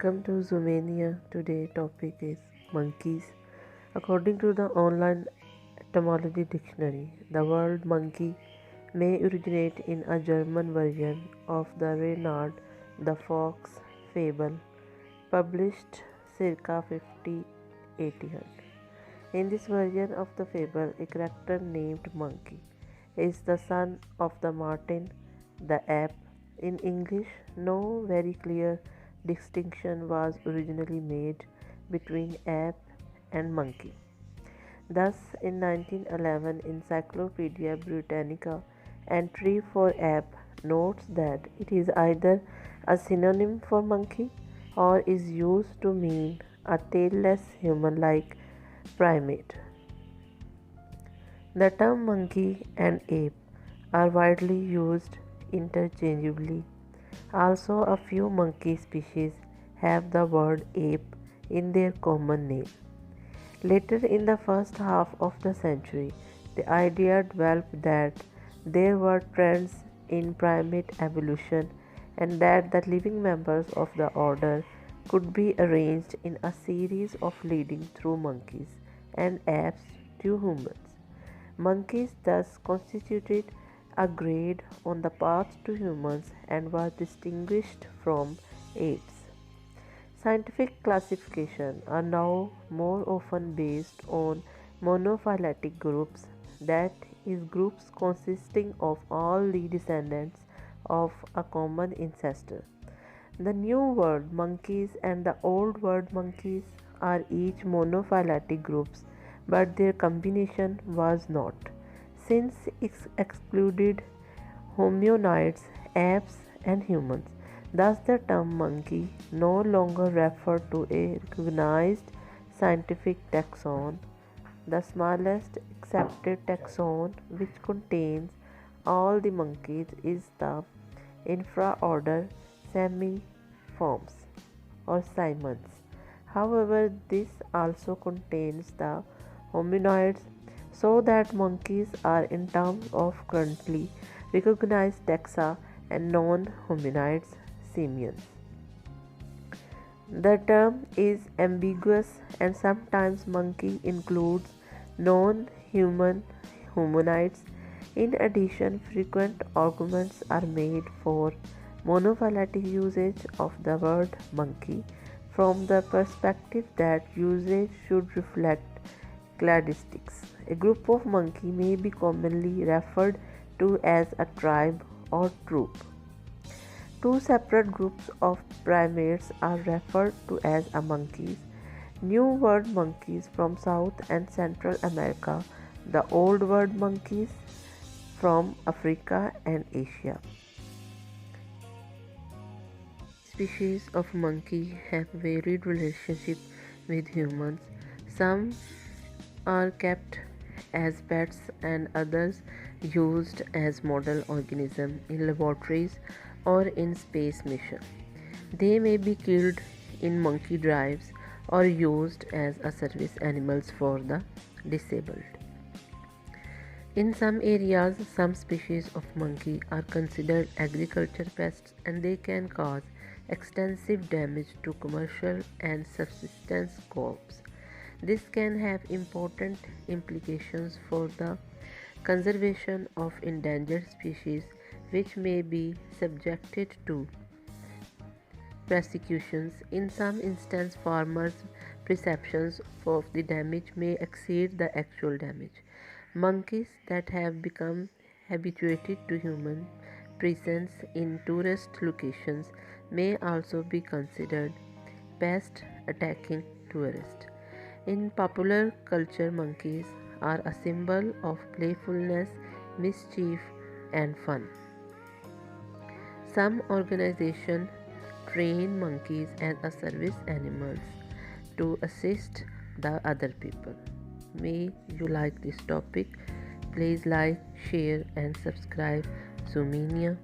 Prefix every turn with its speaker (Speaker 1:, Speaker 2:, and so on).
Speaker 1: Welcome to Zoomania. Today topic is monkeys. According to the online etymology dictionary, the word monkey may originate in a German version of the Reynard the Fox fable, published circa 50 1800. In this version of the fable, a character named Monkey is the son of the marten, the ape. In English, no very clear distinction was originally made between ape and monkey. Thus, in 1911, Encyclopedia Britannica entry for ape notes that it is either a synonym for monkey or is used to mean a tailless human-like primate. The term monkey and ape are widely used interchangeably. Also, a few monkey species have the word ape in their common name. Later in the first half of the century, the idea developed that there were trends in primate evolution and that the living members of the order could be arranged in a series of leading through monkeys and apes to humans. Monkeys thus constituted a grade on the path to humans and was distinguished from apes. Scientific classification are now more often based on monophyletic groups, that is, groups consisting of all the descendants of a common ancestor. The new word monkeys and the old word monkeys are each monophyletic groups, but their combination was not, since it excluded hominoids, apes, and humans. Thus, the term monkey no longer referred to a recognized scientific taxon. The smallest accepted taxon, which contains all the monkeys, is the infraorder Simiiformes or simons. However, this also contains the hominoids, so that monkeys are in terms of currently recognized taxa and non-hominoids simians. The term is ambiguous and sometimes monkey includes non-human hominoids. In addition, frequent arguments are made for monophyletic usage of the word monkey from the perspective that usage should reflect cladistics. A group of monkey may be commonly referred to as a tribe or troop. Two separate groups of primates are referred to as a monkeys. New World monkeys from South and Central America, the Old World monkeys from Africa and Asia. Species of monkey have varied relationship with humans. Some are kept as pets and others used as model organisms in laboratories or in space missions. They may be killed in monkey drives or used as a service animals for the disabled. In some areas, some species of monkey are considered agriculture pests and they can cause extensive damage to commercial and subsistence crops. This can have important implications for the conservation of endangered species, which may be subjected to prosecutions. In some instances, farmers' perceptions of the damage may exceed the actual damage. Monkeys that have become habituated to human presence in tourist locations may also be considered pests attacking tourists. In popular culture, monkeys are a symbol of playfulness, mischief, and fun. Some organizations train monkeys as a service animals to assist the other people. May you like this topic. Please like, share, and subscribe Zoomania.